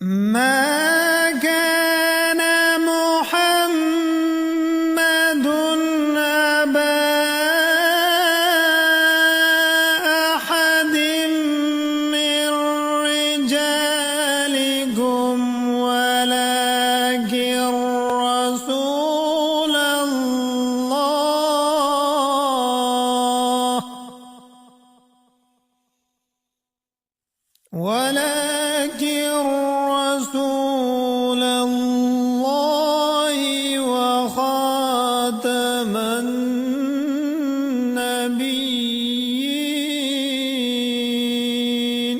ما كان محمد أبا أحد من رجالكم ولكن رسول الله وخاتم النبيين